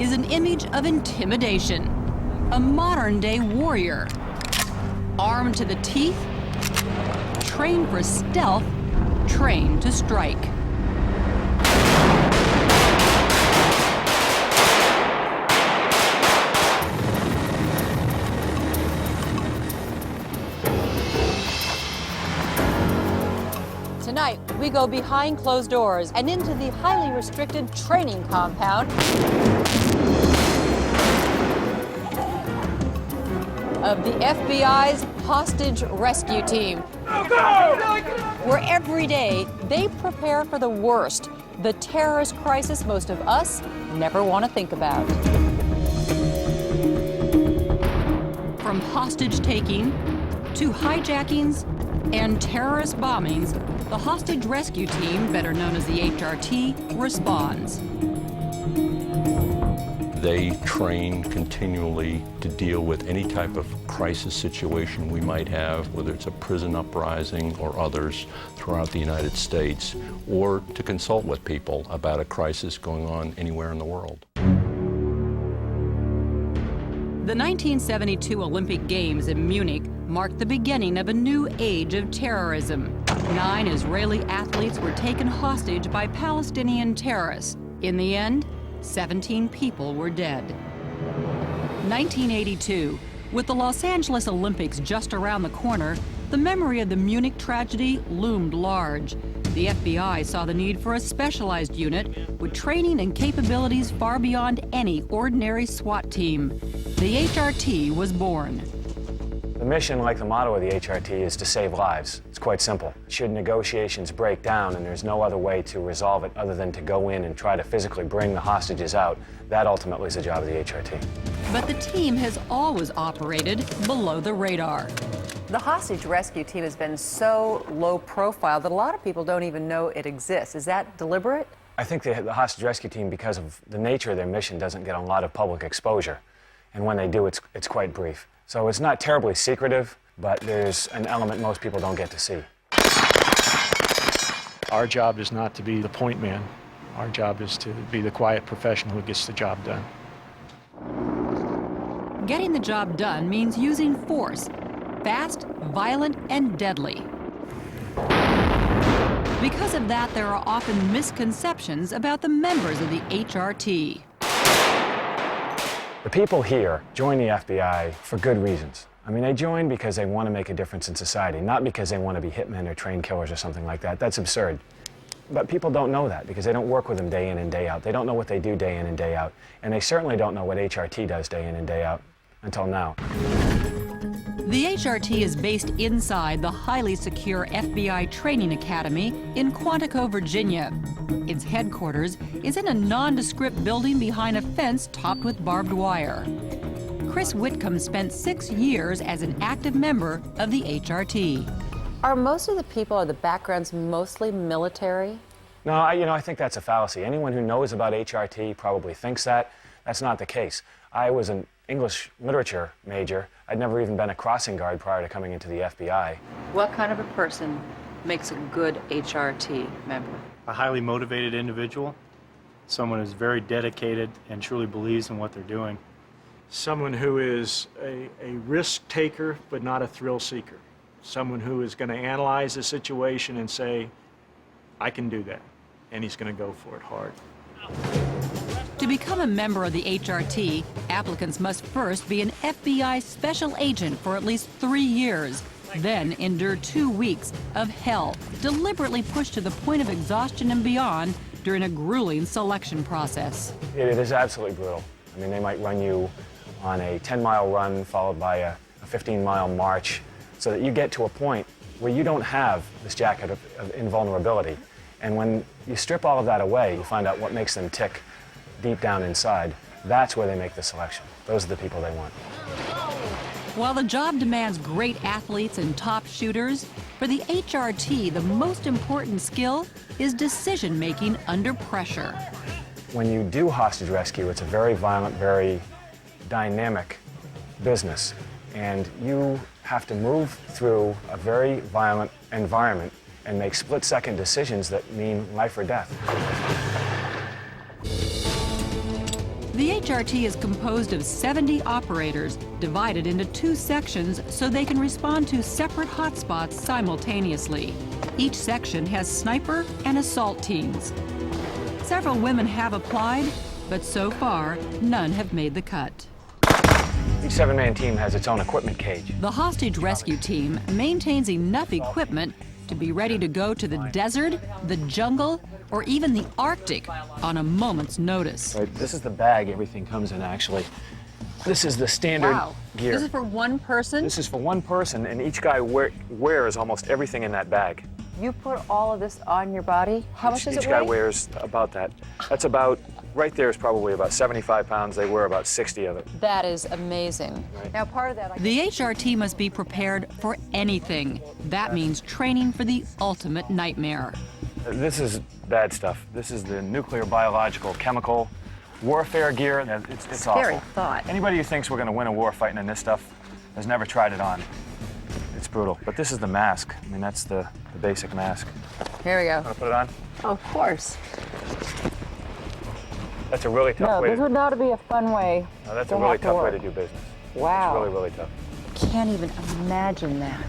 is an image of intimidation. A modern-day warrior, armed to the teeth, trained for stealth, trained to strike. Tonight, we go behind closed doors and into the highly restricted training compound of the FBI's hostage rescue team, where every day they prepare for the worst, the terrorist crisis most of us never want to think about. From hostage-taking to hijackings and terrorist bombings, the hostage rescue team, better known as the HRT, responds. They train continually to deal with any type of crisis situation we might have, whether it's a prison uprising or others throughout the United States, or to consult with people about a crisis going on anywhere in the world. The 1972 Olympic Games in Munich marked the beginning of a new age of terrorism. 9 Israeli athletes were taken hostage by Palestinian terrorists. In the end, 17 people were dead. 1982, with the Los Angeles Olympics just around the corner, the memory of the Munich tragedy loomed large. The FBI saw the need for a specialized unit with training and capabilities far beyond any ordinary SWAT team. The HRT was born. The mission, like the motto of the HRT, is to save lives. It's quite simple. Should negotiations break down and there's no other way to resolve it other than to go in and try to physically bring the hostages out, that ultimately is the job of the HRT. But the team has always operated below the radar. The hostage rescue team has been so low profile that a lot of people don't even know it exists. Is that deliberate? I think the hostage rescue team, because of the nature of their mission, doesn't get a lot of public exposure. And when they do, it's quite brief. So it's not terribly secretive, but there's an element most people don't get to see. Our job is not to be the point man. Our job is to be the quiet professional who gets the job done. Getting the job done means using force, fast, violent, and deadly. Because of that, there are often misconceptions about the members of the HRT. The people here join the FBI for good reasons. I mean, they join because they want to make a difference in society, not because they want to be hitmen or trained killers or something like that. That's absurd. But people don't know that because they don't work with them day in and day out. They don't know what they do day in and day out. And they certainly don't know what HRT does day in and day out until now. The HRT is based inside the highly secure FBI Training Academy in Quantico, Virginia. Its headquarters is in a nondescript building behind a fence topped with barbed wire. Chris Whitcomb spent 6 years as an active member of the HRT. Are most of the people or the backgrounds mostly military? No, I think that's a fallacy. Anyone who knows about HRT probably thinks that. That's not the case. I was an English literature major. I'd never even been a crossing guard prior to coming into the FBI. What kind of a person makes a good HRT member? A highly motivated individual, someone who's very dedicated and truly believes in what they're doing. Someone who is a risk taker but not a thrill seeker. Someone who is going to analyze the situation and say, I can do that, and he's going to go for it hard. To become a member of the HRT, applicants must first be an FBI special agent for at least 3 years, then endure 2 weeks of hell, deliberately pushed to the point of exhaustion and beyond during a grueling selection process. It is absolutely brutal. I mean, they might run you on a 10-mile run followed by a 15-mile march so that you get to a point where you don't have this jacket of invulnerability. And when you strip all of that away, you find out what makes them tick deep down inside. That's where they make the selection. Those are the people they want. While the job demands great athletes and top shooters, for the HRT, the most important skill is decision-making under pressure. When you do hostage rescue, it's a very violent, very dynamic business. And you have to move through a very violent environment and make split-second decisions that mean life or death. The HRT is composed of 70 operators divided into 2 sections so they can respond to separate hotspots simultaneously. Each section has sniper and assault teams. Several women have applied, but so far, none have made the cut. Each 7-man team has its own equipment cage. The hostage rescue team maintains enough equipment to be ready to go to the desert, the jungle, or even the Arctic on a moment's notice. Right, this is the bag everything comes in, actually. This is the standard gear. This is for one person? This is for one person, and each guy wears almost everything in that bag. You put all of this on your body? How much does it weigh? Each guy wears about that. That's about, right there is probably about 75 pounds. They wear about 60 of it. That is amazing. Right. Now, part of that... The HRT must be prepared for anything. That means training for the ultimate nightmare. This is bad stuff. This is the nuclear, biological, chemical warfare gear. It's Scary awful. thought. Anybody who thinks we're going to win a war fighting in this stuff has never tried it on. It's brutal. But this is the mask. I mean, that's the basic mask. Here we go. Want to put it on? Of course. That's a really tough way. This would not be a fun way. No, that's a really tough way to do business. Wow. It's really, really tough. Can't even imagine that.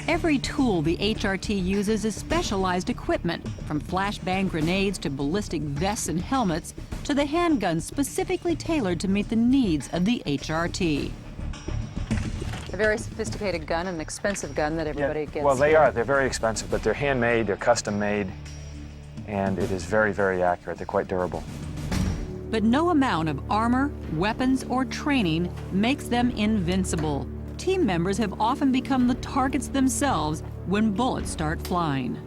Every tool the HRT uses is specialized equipment, from flashbang grenades to ballistic vests and helmets, to the handguns specifically tailored to meet the needs of the HRT. A very sophisticated gun, an expensive gun that everybody gets. Well, they are. They're very expensive, but they're handmade, they're custom made, and it is very, very accurate. They're quite durable. But no amount of armor, weapons, or training makes them invincible. Team members have often become the targets themselves when bullets start flying.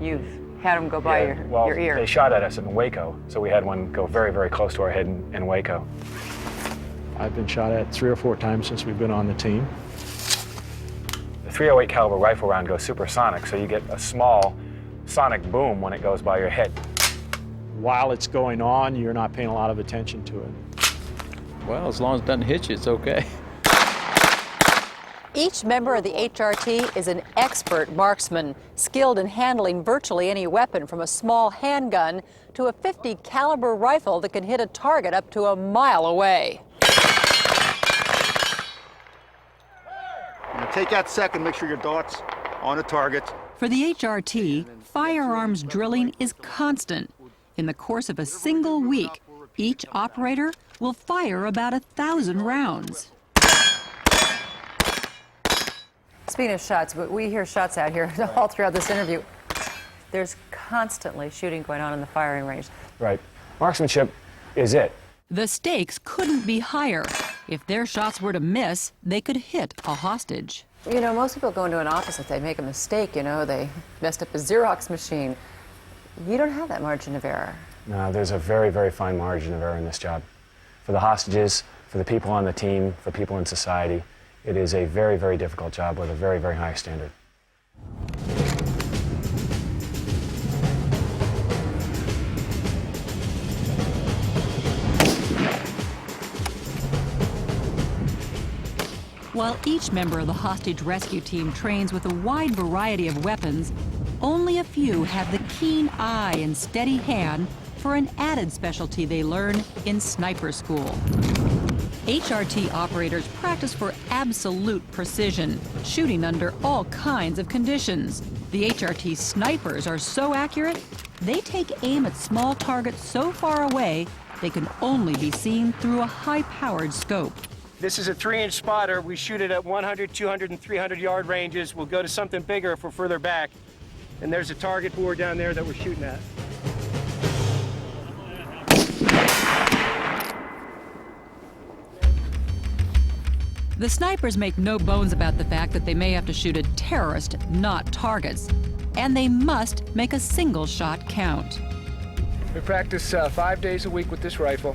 You've had them go by your ear. They shot at us in Waco, so we had one go very, very close to our head in Waco. I've been shot at 3 or 4 times since we've been on the team. The .308 caliber rifle round goes supersonic, so you get a small sonic boom when it goes by your head. While it's going on, you're not paying a lot of attention to it. Well, as long as it doesn't hit you, it's okay. Each member of the HRT is an expert marksman, skilled in handling virtually any weapon, from a small handgun to a .50 caliber rifle that can hit a target up to a mile away. Now take that second, make sure your dart's on the target. For the HRT, firearms drilling is constant. In the course of a single week, each operator will fire about 1,000 rounds. Speaking of shots, we hear shots out here all throughout this interview. There's constantly shooting going on in the firing range. Right. Marksmanship is it. The stakes couldn't be higher. If their shots were to miss, they could hit a hostage. You know, most people go into an office if they make a mistake, you know, they messed up a Xerox machine. You don't have that margin of error. No, there's a very, very fine margin of error in this job. For the hostages, for the people on the team, for people in society, it is a very, very difficult job with a very, very high standard. While each member of the hostage rescue team trains with a wide variety of weapons, only a few have the keen eye and steady hand for an added specialty they learn in sniper school. HRT operators practice for absolute precision, shooting under all kinds of conditions. The HRT snipers are so accurate, they take aim at small targets so far away they can only be seen through a high-powered scope. This is a 3-inch spotter. We shoot it at 100, 200, and 300-yard ranges. We'll go to something bigger if we're further back. And there's a target board down there that we're shooting at. The snipers make no bones about the fact that they may have to shoot at terrorists, not targets. And they must make a single shot count. We practice 5 days a week with this rifle.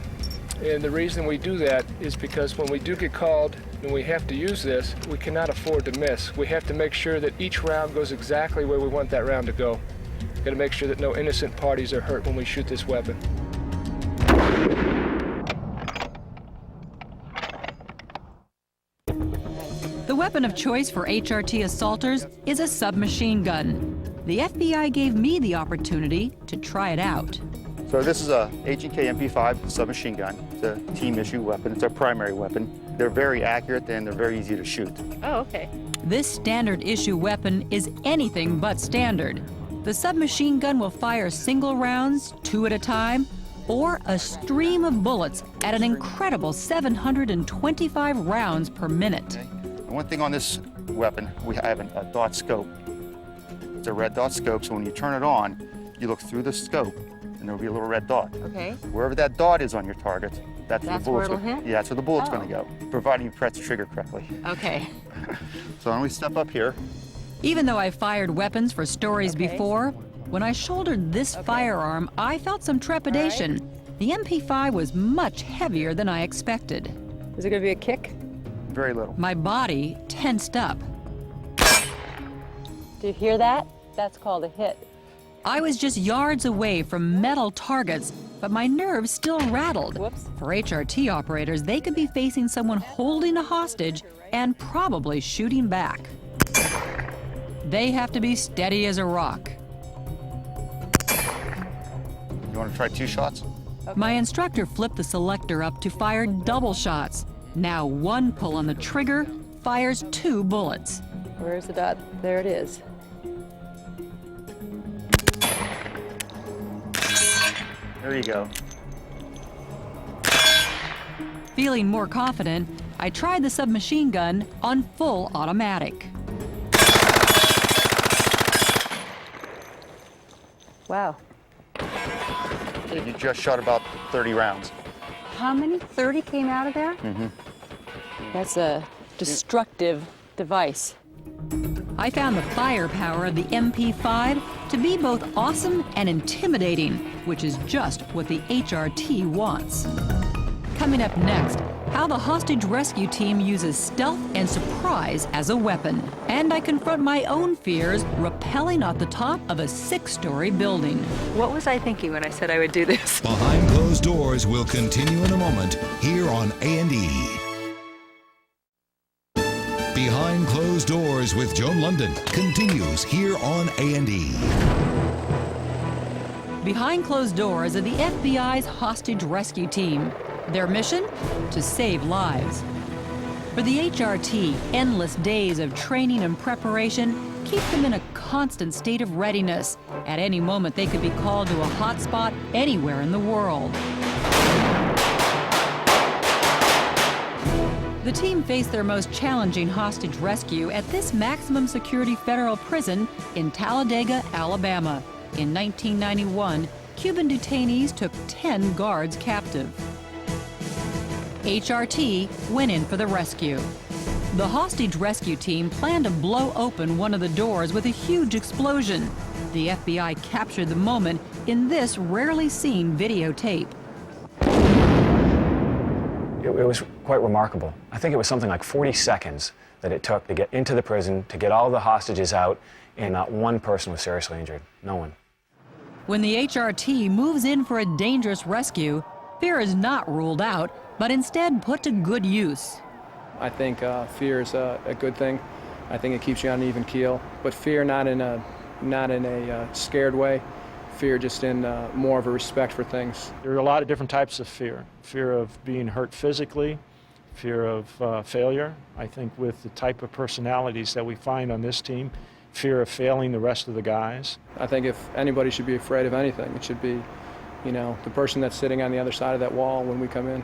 And the reason we do that is because when we do get called and we have to use this, we cannot afford to miss. We have to make sure that each round goes exactly where we want that round to go. We've got to make sure that no innocent parties are hurt when we shoot this weapon. The weapon of choice for HRT assaulters is a submachine gun. The FBI gave me the opportunity to try it out. So this is a H&K MP5 submachine gun. It's a team issue weapon. It's our primary weapon. They're very accurate and they're very easy to shoot. Oh, okay. This standard issue weapon is anything but standard. The submachine gun will fire single rounds, 2 at a time, or a stream of bullets at an incredible 725 rounds per minute. And one thing on this weapon, we have a dot scope. It's a red dot scope, so when you turn it on, you look through the scope, and there'll be a little red dot. Okay. Wherever that dot is on your target, that's where the bullet's where it'll going. hit? Yeah, that's where the bullet's Oh. going to go, providing you press the trigger correctly. Okay. So when we step up here, Even though I fired weapons for stories Okay. before, when I shouldered this firearm, I felt some trepidation. The MP5 was much heavier than I expected. Is it going to be a kick? very little. My body tensed up. Do you hear that? That's called a hit. I was just yards away from metal targets, but my nerves still rattled. Whoops. For HRT operators, they could be facing someone holding a hostage and probably shooting back. They have to be steady as a rock. You want to try 2 shots? My instructor flipped the selector up to fire double shots. Now one pull on the trigger fires 2 bullets. Where's the dot? There it is. There you go. Feeling more confident, I tried the submachine gun on full automatic. Wow. And you just shot about 30 rounds. How many? 30 came out of there? Mm-hmm. That's a destructive device. I found the firepower of the MP5 to be both awesome and intimidating, which is just what the HRT wants. Coming up next, how the hostage rescue team uses stealth and surprise as a weapon. And I confront my own fears rappelling off the top of a 6-story building. What was I thinking when I said I would do this? Behind Closed Doors will continue in a moment here on A&E. Behind Closed Doors with Joan Lunden continues here on A&E. Behind closed doors are the FBI's hostage rescue team. Their mission? To save lives. For the HRT, endless days of training and preparation keep them in a constant state of readiness. At any moment, they could be called to a hotspot anywhere in the world. The team faced their most challenging hostage rescue at this maximum security federal prison in Talladega, Alabama. In 1991, Cuban detainees took 10 guards captive. HRT went in for the rescue. The hostage rescue team planned to blow open one of the doors with a huge explosion. The FBI captured the moment in this rarely seen videotape. It was quite remarkable. I think it was something like 40 seconds that it took to get into the prison, to get all the hostages out, and not one person was seriously injured. No one. When the HRT moves in for a dangerous rescue, fear is not ruled out, but instead put to good use. I think fear is a good thing. I think it keeps you on an even keel, but fear not in a scared way. Fear just in more of a respect for things. There are a lot of different types of fear. Fear of being hurt physically, fear of failure. I think with the type of personalities that we find on this team, fear of failing the rest of the guys. I think if anybody should be afraid of anything, it should be, you know, the person that's sitting on the other side of that wall when we come in.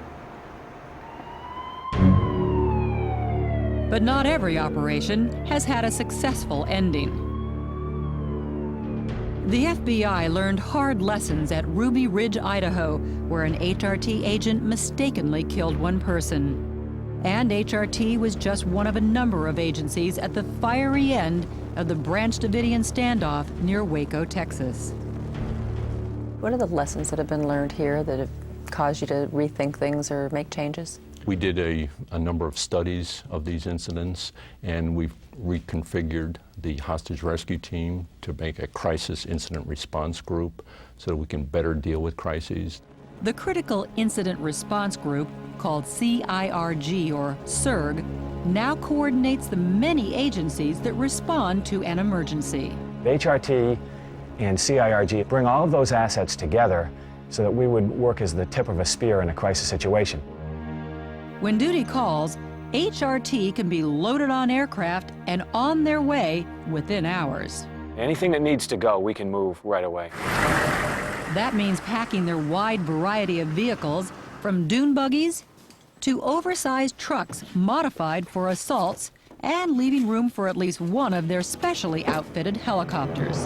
But not every operation has had a successful ending. The FBI learned hard lessons at Ruby Ridge, Idaho, where an HRT agent mistakenly killed one person. And HRT was just one of a number of agencies at the fiery end of the Branch Davidian standoff near Waco, Texas. What are the lessons that have been learned here that have caused you to rethink things or make changes? We did a number of studies of these incidents, and we've reconfigured the hostage rescue team to make a crisis incident response group so that we can better deal with crises. The Critical Incident Response Group, called CIRG or CIRG, now coordinates the many agencies that respond to an emergency. The HRT and CIRG bring all of those assets together so that we would work as the tip of a spear in a crisis situation. When duty calls, HRT can be loaded on aircraft and on their way within hours. Anything that needs to go, we can move right away. That means packing their wide variety of vehicles, from dune buggies to oversized trucks modified for assaults, and leaving room for at least one of their specially outfitted helicopters.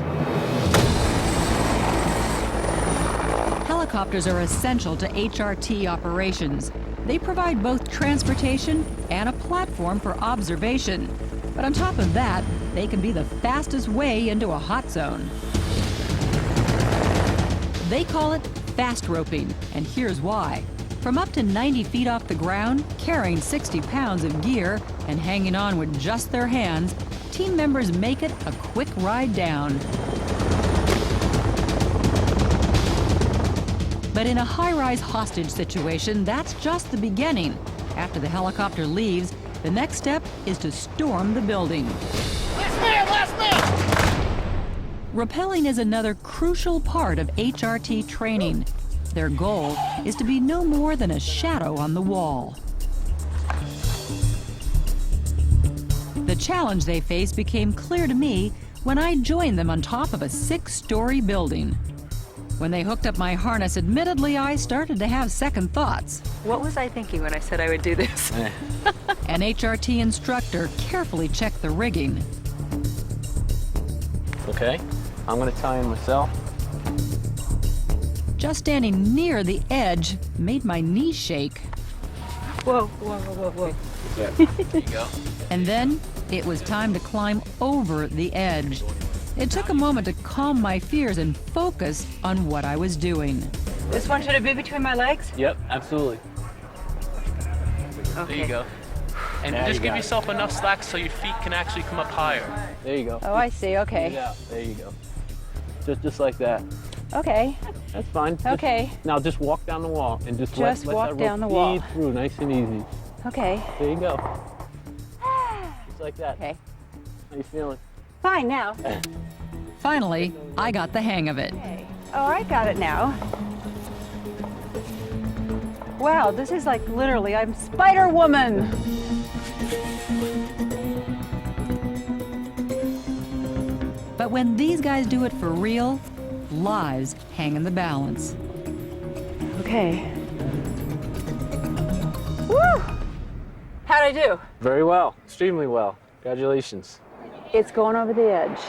Helicopters are essential to HRT operations. They provide both transportation and a platform for observation. But on top of that, they can be the fastest way into a hot zone. They call it fast roping, and here's why. From up to 90 feet off the ground, carrying 60 pounds of gear, and hanging on with just their hands, team members make it a quick ride down. But in a high-rise hostage situation, that's just the beginning. After the helicopter leaves, the next step is to storm the building. Last man, last man! Rappelling is another crucial part of HRT training. Their goal is to be no more than a shadow on the wall. The challenge they face became clear to me when I joined them on top of a 6-story building. When they hooked up my harness, admittedly, I started to have second thoughts. What was I thinking when I said I would do this? An HRT instructor carefully checked the rigging. Okay, I'm gonna tie in myself. Just standing near the edge made my knees shake. Whoa, whoa, whoa, whoa, whoa. Yeah. There you go. And then it was time to climb over the edge. It took a moment to calm my fears and focus on what I was doing. This one, should it be between my legs? Yep, absolutely. Okay. There you go. And Now just you give got it. yourself enough slack so your feet can actually come up higher. There you go. Oh, I see, okay. Yeah, there you go. Just like that. Okay. That's fine. Okay. Now just walk down the wall and just let walk that down the rope wall. feed through, nice and easy. Okay. There you go. Just like that. Okay. How you feeling? Fine now. Finally, I got the hang of it. Okay. Oh, I got it now. Wow, this is like literally, I'm Spider-Woman. But when these guys do it for real, lives hang in the balance. Okay. Woo! How'd I do? Very well. Extremely well. Congratulations. It's going over the edge.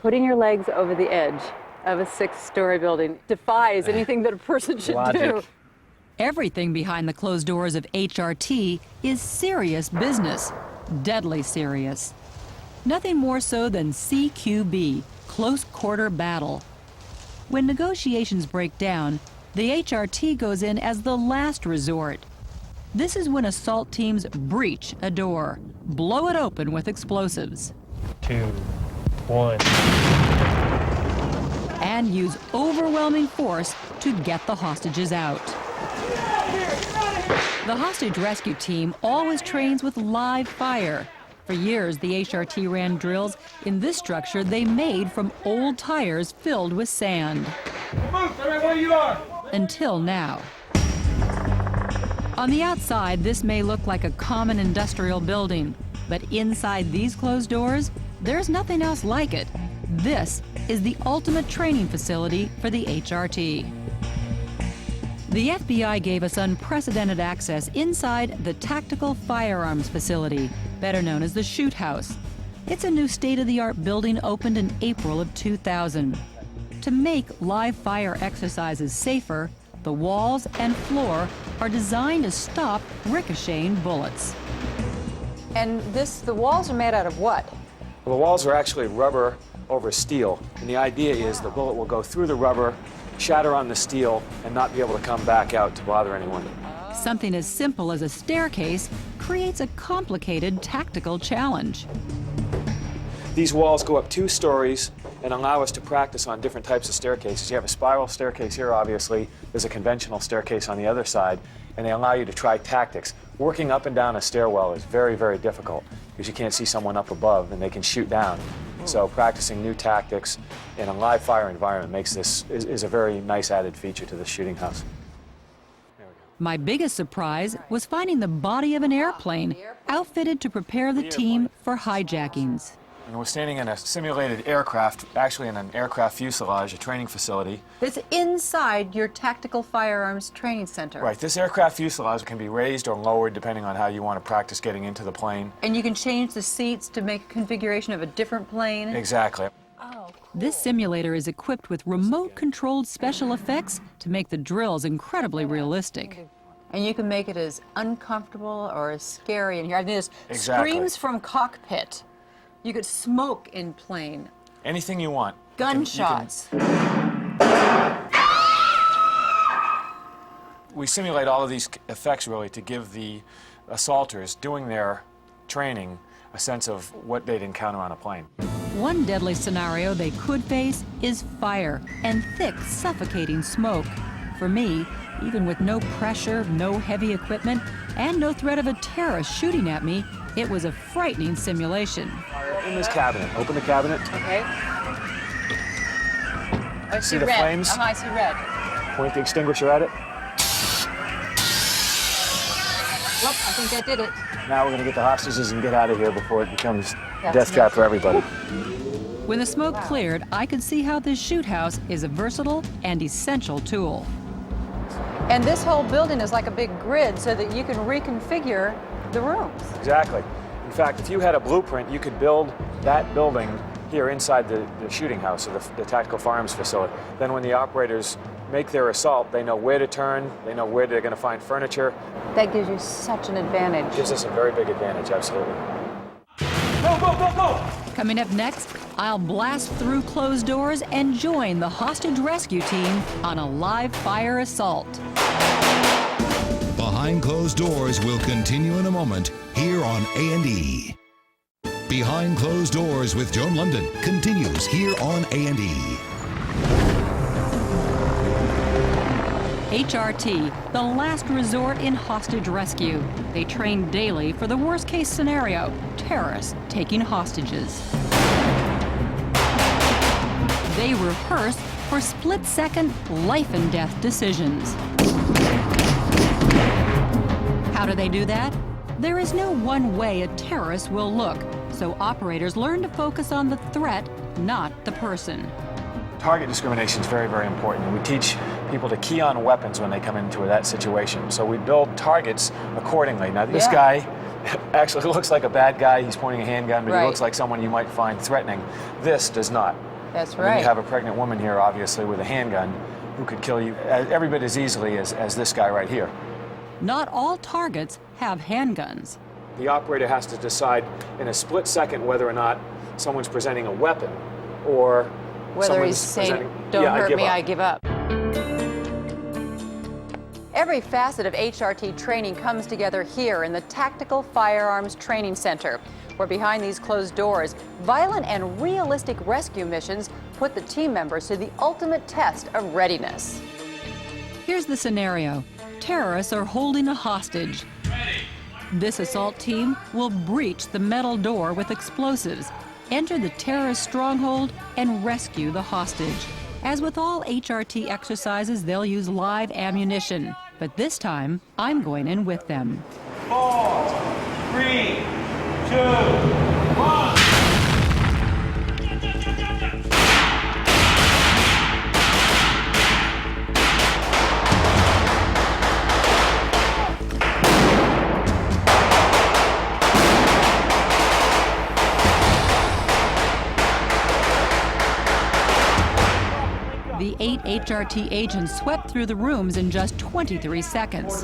Putting your legs over the edge of a 6-story building defies anything that a person should do. Everything behind the closed doors of HRT is serious business, deadly serious. Nothing more so than CQB, close quarter battle. When negotiations break down, the HRT goes in as the last resort. This is when assault teams breach a door, blow it open with explosives. 2, 1. And use overwhelming force to get the hostages out. The hostage rescue team always trains with live fire. For years, the HRT ran drills in this structure they made from old tires filled with sand. Until now. On the outside, this may look like a common industrial building, but inside these closed doors, there's nothing else like it. This is the ultimate training facility for the HRT. The FBI gave us unprecedented access inside the Tactical Firearms Facility, better known as the Shoot House. It's a new state-of-the-art building opened in April of 2000. To make live fire exercises safer, the walls and floor are designed to stop ricocheting bullets. And the walls are made out of what? Well, the walls are actually rubber over steel, and the idea is the bullet will go through the rubber, shatter on the steel, and not be able to come back out to bother anyone. Something as simple as a staircase creates a complicated tactical challenge. These walls go up 2 stories and allow us to practice on different types of staircases. You have a spiral staircase here, obviously. There's a conventional staircase on the other side, and they allow you to try tactics. Working up and down a stairwell is very, very difficult because you can't see someone up above and they can shoot down. So practicing new tactics in a live fire environment makes this is a very nice added feature to the shooting house. My biggest surprise was finding the body of an airplane outfitted to prepare the team for hijackings. And we're standing in a simulated aircraft, actually in an aircraft fuselage, a training facility. It's inside your tactical firearms training center. Right, this aircraft fuselage can be raised or lowered depending on how you want to practice getting into the plane. And you can change the seats to make a configuration of a different plane. Exactly. This simulator is equipped with remote-controlled special effects to make the drills incredibly realistic. And you can make it as uncomfortable or as scary in here. I mean, there's Exactly. screams from cockpit. You could smoke in plane. Anything you want. Gunshots. We simulate all of these effects really to give the assaulters doing their training a sense of what they'd encounter on a plane. One deadly scenario they could face is fire and thick, suffocating smoke. For me, even with no pressure, no heavy equipment, and no threat of a terrorist shooting at me, it was a frightening simulation. In this cabinet, open the cabinet. Okay. I See the red. flames? I see red. Point the extinguisher at it. Look, I think that did it. Now we're going to get the hostages and get out of here before it becomes That's death trap for everybody. When the smoke cleared, I could see how this shoot house is a versatile and essential tool. And this whole building is like a big grid so that you can reconfigure the rooms. Exactly. In fact, if you had a blueprint, you could build that building here inside the shooting house, or the tactical firearms facility. Then when the operators make their assault, they know where to turn, they know where they're going to find furniture. That gives you such an advantage. Gives us a very big advantage, absolutely. Coming up next, I'll blast through closed doors and join the hostage rescue team on a live fire assault. Behind Closed Doors will continue in a moment here on A&E. Behind Closed Doors with Joan Lunden continues here on A&E. HRT, the last resort in hostage rescue. They train daily for the worst-case scenario, terrorists taking hostages. They rehearse for split-second life-and-death decisions. How do they do that? There is no one way a terrorist will look, so operators learn to focus on the threat, not the person. Target discrimination is very, very important. We teach people to key on weapons when they come into that situation. So we build targets accordingly. Now, this guy actually looks like a bad guy. He's pointing a handgun, but he looks like someone you might find threatening. This does not. That's right. You have a pregnant woman here, obviously, with a handgun who could kill you every bit as easily as this guy right here. Not all targets have handguns. The operator has to decide in a split second whether or not someone's presenting a weapon or whether he's saying, don't hurt me, I give up. Every facet of HRT training comes together here in the Tactical Firearms Training Center, where behind these closed doors, violent and realistic rescue missions put the team members to the ultimate test of readiness. Here's the scenario. Terrorists are holding a hostage. This assault team will breach the metal door with explosives, enter the terrorist stronghold, and rescue the hostage. As with all HRT exercises, they'll use live ammunition. But this time, I'm going in with them. 4, 3, 2, 1. The 8 HRT agents swept through the rooms in just 23 seconds.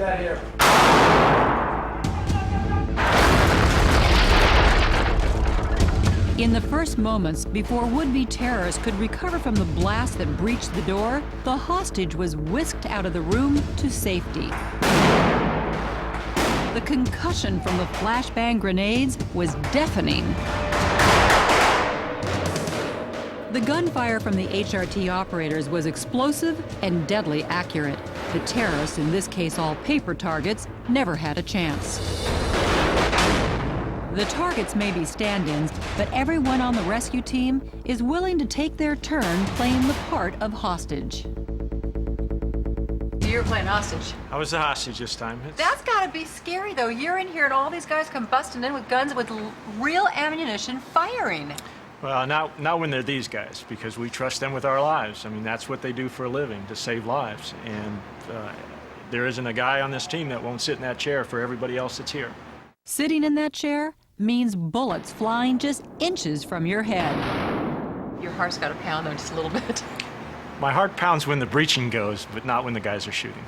In the first moments, before would-be terrorists could recover from the blast that breached the door, the hostage was whisked out of the room to safety. The concussion from the flashbang grenades was deafening. The gunfire from the HRT operators was explosive and deadly accurate. The terrorists, in this case all paper targets, never had a chance. The targets may be stand-ins, but everyone on the rescue team is willing to take their turn playing the part of hostage. You're playing hostage. I was the hostage this time. That's gotta be scary, though. You're in here and all these guys come busting in with guns with real ammunition firing. Well, not when they're these guys, because we trust them with our lives. I mean, that's what they do for a living, to save lives. And there isn't a guy on this team that won't sit in that chair for everybody else that's here. Sitting in that chair means bullets flying just inches from your head. Your heart's got to pound, though, just a little bit. My heart pounds when the breaching goes, but not when the guys are shooting.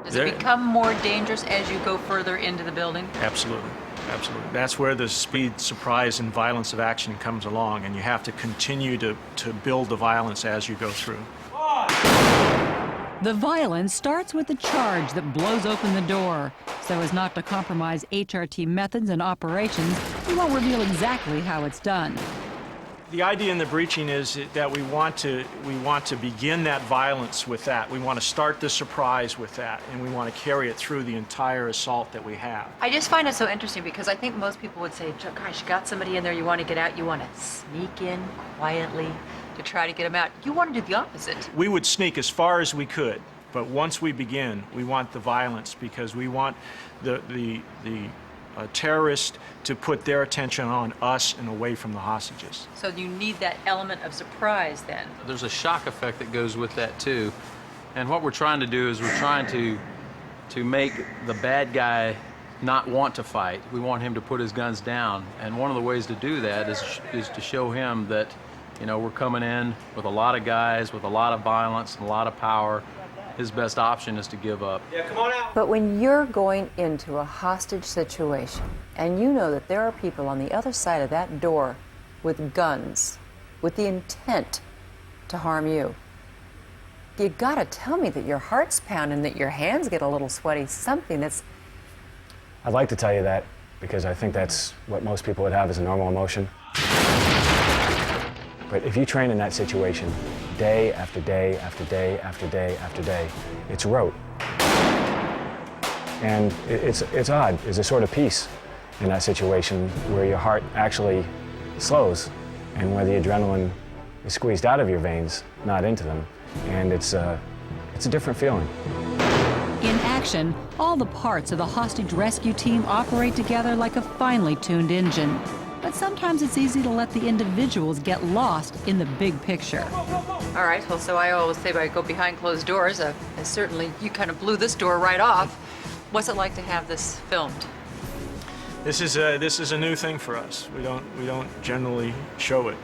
Does it become more dangerous as you go further into the building? Absolutely. Absolutely. That's where the speed, surprise, and violence of action comes along, and you have to continue to build the violence as you go through. The violence starts with the charge that blows open the door. So as not to compromise HRT methods and operations, we won't reveal exactly how it's done. The idea in the breaching is that we want to begin that violence with that. We want to start the surprise with that, and we want to carry it through the entire assault that we have. I just find it so interesting because I think most people would say, gosh, you got somebody in there, you want to get out, you want to sneak in quietly to try to get them out. You want to do the opposite. We would sneak as far as we could, but once we begin, we want the violence because we want the terrorists to put their attention on us and away from the hostages. So you need that element of surprise then. There's a shock effect that goes with that too. And what we're trying to do is we're trying to make the bad guy not want to fight. We want him to put his guns down. And one of the ways to do that is to show him that, you know, we're coming in with a lot of guys, with a lot of violence and a lot of power. His best option is to give up. Yeah, come on out. But when you're going into a hostage situation and you know that there are people on the other side of that door with guns, with the intent to harm you, you gotta tell me that your heart's pounding, that your hands get a little sweaty, something that's... I'd like to tell you that because I think that's what most people would have as a normal emotion. But if you train in that situation day after day after day after day after day, it's rote. And it's odd. There's a sort of peace in that situation where your heart actually slows and where the adrenaline is squeezed out of your veins, not into them. And it's a different feeling. In action, all the parts of the hostage rescue team operate together like a finely tuned engine. But sometimes it's easy to let the individuals get lost in the big picture. All right, well, so I always say I go behind closed doors. And certainly you kind of blew this door right off. What's it like to have this filmed? This is a new thing for us. We don't generally show it,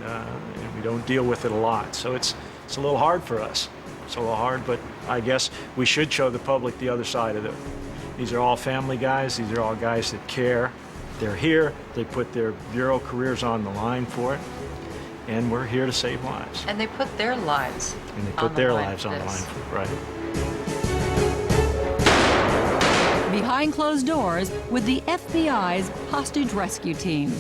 and we don't deal with it a lot. So it's a little hard for us. It's a little hard, but I guess we should show the public the other side of it. These are all family guys. These are all guys that care. They're here. They put their bureau careers on the line for it, and we're here to save lives. And they put their lives. And they put their lives on the line for it, right? Behind closed doors with the FBI's hostage rescue team.